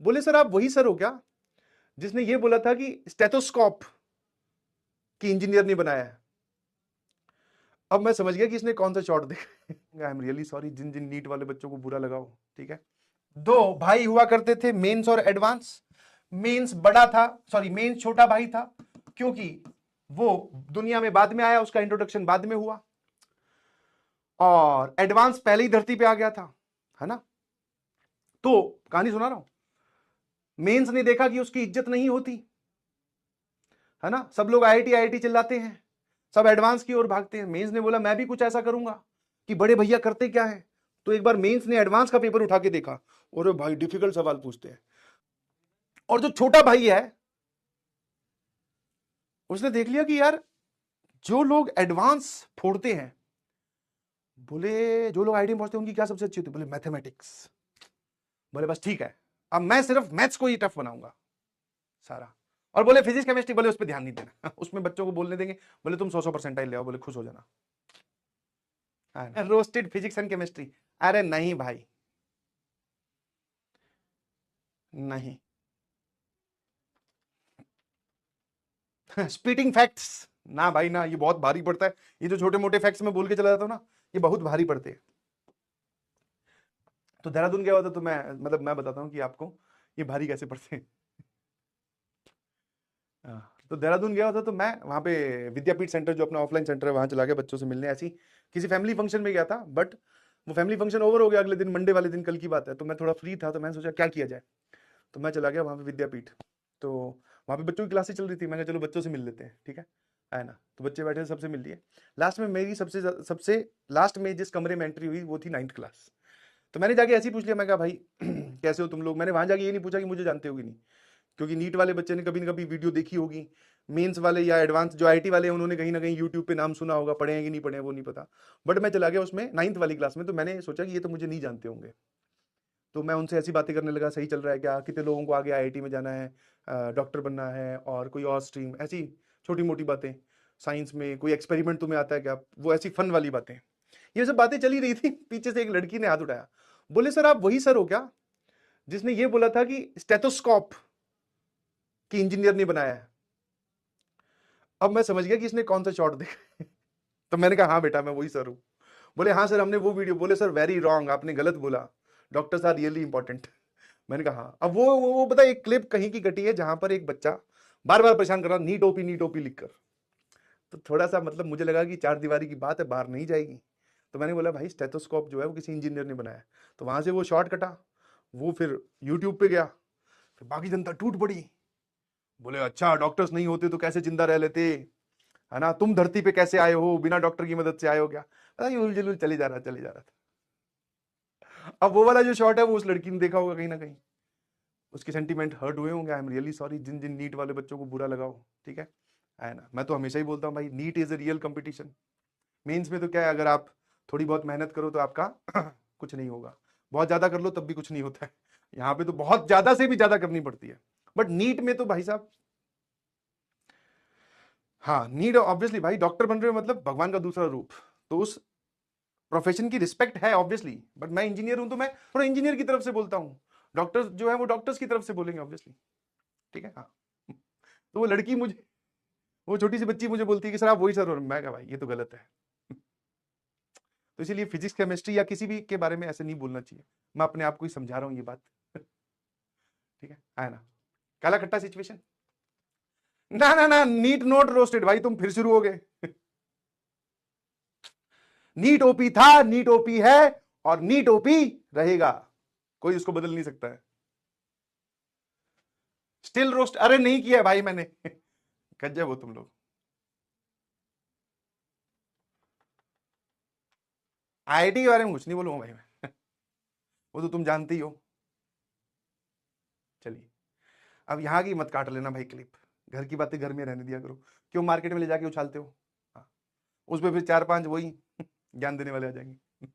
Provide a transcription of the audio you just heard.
बोले सर आप वही सर हो क्या जिसने ये बोला था कि स्टेथोस्कोप की इंजीनियर ने बनाया है। अब मैं समझ गया कि इसने कौन सा शॉट देखा। आई एम रियली सॉरी जिन जिन नीट वाले बच्चों को बुरा लगा हो, ठीक है। दो भाई हुआ करते थे, मेंस और एडवांस। मेंस बड़ा था, सॉरी मेंस छोटा भाई था, क्योंकि वो दुनिया में बाद में आया, उसका इंट्रोडक्शन बाद में हुआ, और एडवांस पहले ही धरती पे आ गया था, है ना। तो कहानी सुना रहा हूं। मेंस ने देखा कि उसकी इज्जत नहीं होती, है ना, सब लोग आईआईटी आईआईटी चिल्लाते हैं, सब एडवांस की ओर भागते हैं। मेंस ने बोला मैं भी कुछ ऐसा करूंगा कि बड़े भैया करते क्या है। तो एक बार मेंस ने एडवांस का पेपर उठा के देखा, और भाई डिफिकल्ट सवाल पूछते हैं। और जो छोटा भाई है उसने देख लिया कि यार जो लोग एडवांस फोड़ते हैं, बोले जो लोग आईआईटी में पहुंचते हैं उनकी क्या सबसे अच्छी होती है, बोले मैथमेटिक्स। बोले बस ठीक है, अब मैं सिर्फ मैथ्स को ही टफ बनाऊंगा सारा। और बोले फिजिक्स केमिस्ट्री, बोले उस पर ध्यान नहीं देना, उसमें बच्चों को बोलने देंगे, बोले तुम 100% ले आओ, बोले खुश हो जाना। Roasted physics and chemistry. अरे नहीं भाई, नहीं। स्पीटिंग फैक्ट्स, ना भाई ना, ये बहुत भारी पड़ता है। ये जो छोटे मोटे फैक्ट्स में बोल के चला जाता हूं ना, ये बहुत भारी पड़ते हैं। तो देहरादून गया हुआ था, तो मैं बताता हूँ कि आपको ये भारी कैसे पड़ते हैं। तो देहरादून गया होता तो मैं वहाँ पे विद्यापीठ सेंटर जो अपना ऑफलाइन सेंटर है वहाँ चला गया बच्चों से मिलने, ऐसी किसी फैमिली फंक्शन में गया था। बट वो फैमिली फंक्शन ओवर हो गया अगले दिन, मंडे वाले दिन, कल की बात है। तो मैं थोड़ा फ्री था, तो मैंने सोचा क्या किया जाए, तो मैं चला गया वहाँ पे विद्यापीठ। तो वहाँ पे बच्चों की क्लासेस चल रही थी, मैंने कहा चलो बच्चों से मिल लेते हैं, ठीक है ना। तो बच्चे बैठे थे, सबसे मिल लिए। लास्ट में मेरी सबसे लास्ट में जिस कमरे में एंट्री हुई वो थी 9th क्लास। तो मैंने जाके ऐसे ही पूछ लिया, मैं कहा भाई कैसे हो तुम लोग। मैंने वहाँ जाके ये नहीं पूछा कि मुझे जानते हो कि नहीं, क्योंकि नीट वाले बच्चे ने कभी ना कभी वीडियो देखी होगी, मेंस वाले या एडवांस जो आईटी वाले हैं उन्होंने कहीं ना कहीं यूट्यूब पे नाम सुना होगा, पढ़े हैं कि नहीं पढ़े हैं वो नहीं पता। बट मैं चला गया उसमें 9th वाली क्लास में, तो मैंने सोचा कि ये तो मुझे नहीं जानते होंगे। तो मैं उनसे ऐसी बातें करने लगा, सही चल रहा है क्या, कितने लोगों को आगे आईआईटी में जाना है, डॉक्टर बनना है, और कोई और स्ट्रीम, ऐसी छोटी मोटी बातें। साइंस में कोई एक्सपेरिमेंट तुम्हें आता है क्या, वो ऐसी फन वाली बातें। ये सब बातें चली रही थी, पीछे से एक लड़की ने हाथ उठाया, बोले सर आप वही सर हो क्या जिसने ये बोला था कि स्टेथोस्कोप की इंजीनियर ने बनाया है। अब मैं समझ गया कि इसने कौन सा शॉट देखा। तो मैंने कहा हाँ बेटा मैं वही सर हूं। बोले हाँ सर हमने वो वीडियो, बोले सर वेरी रॉन्ग, आपने गलत बोला, डॉक्टर्स आर रियली इंपॉर्टेंट। मैंने कहा हाँ। अब वो पता एक क्लिप कहीं की कटी है जहां पर एक बच्चा बार बार परेशान कर रहा, नीट ओपी लिखकर। तो थोड़ा सा मतलब मुझे लगा कि चार दीवारी की बात है, बाहर नहीं जाएगी। तो मैंने बोला भाई स्टेथोस्कोप जो है वो किसी इंजीनियर ने बनाया। तो वहां से वो शॉट कटा, वो फिर यूट्यूब पे गया, फिर बाकी जनता टूट पड़ी। बोले अच्छा डॉक्टर्स नहीं होते तो कैसे जिंदा रह लेते, है ना, तुम धरती पे कैसे आए हो, बिना डॉक्टर की मदद से आए हो क्या। पता नहीं उलझुल चले जा रहा था। अब वो वाला जो शॉट है वो उस लड़की ने देखा होगा कहीं ना कहीं, उसके सेंटीमेंट हर्ट हुए होंगे। आई एम रियली सॉरी जिन जिन नीट वाले बच्चों को बुरा लगा हो, ठीक है ना। मैं तो हमेशा ही बोलता हूँ भाई NEET is a real competition. Mains में तो क्या है, अगर आप थोड़ी बहुत मेहनत करो तो आपका कुछ नहीं होगा, बहुत ज्यादा कर लो तब भी कुछ नहीं होता है। यहाँ पे तो बहुत ज्यादा से भी ज्यादा करनी पड़ती है। बट नीट में तो भाई साहब, हाँ नीट ऑब्वियसली भाई, डॉक्टर बन रहे हो मतलब भगवान का दूसरा रूप। तो उस प्रोफेशन की रिस्पेक्ट है ऑब्वियसली। बट मैं इंजीनियर हूं तो मैं थोड़ा इंजीनियर की तरफ से बोलता हूँ, डॉक्टर्स जो है वो डॉक्टर्स की तरफ से बोलेंगे ऑब्वियसली, ठीक है हाँ। तो वो लड़की मुझे, वो छोटी सी बच्ची मुझे बोलती है कि सर आप वही सर, और मैं कहा भाई ये तो गलत है। तो इसीलिए फिजिक्स केमिस्ट्री या किसी भी के बारे में ऐसे नहीं बोलना चाहिए। मैं अपने आप को ही समझा रहा हूँ ये बात, ठीक है ना। काला खट्टा सिचुएशन। ना ना ना, नीट नोट रोस्टेड भाई, तुम फिर शुरू हो गए। नीट ओपी था, नीट ओपी है, और नीट ओपी रहेगा, कोई उसको बदल नहीं सकता है। स्टिल रोस्ट, अरे नहीं किया भाई मैंने। गजब हो तुम लोग। आईआईटी के बारे में कुछ नहीं बोलूंगा भाई मैं, वो तो तुम जानते ही हो। चलिए, अब यहाँ की मत काट लेना भाई क्लिप, घर की बातें घर में रहने दिया करो। क्यों मार्केट में ले जाके उछालते हो। हाँ, उसमें फिर चार पांच वही ज्ञान देने वाले आ जाएंगे।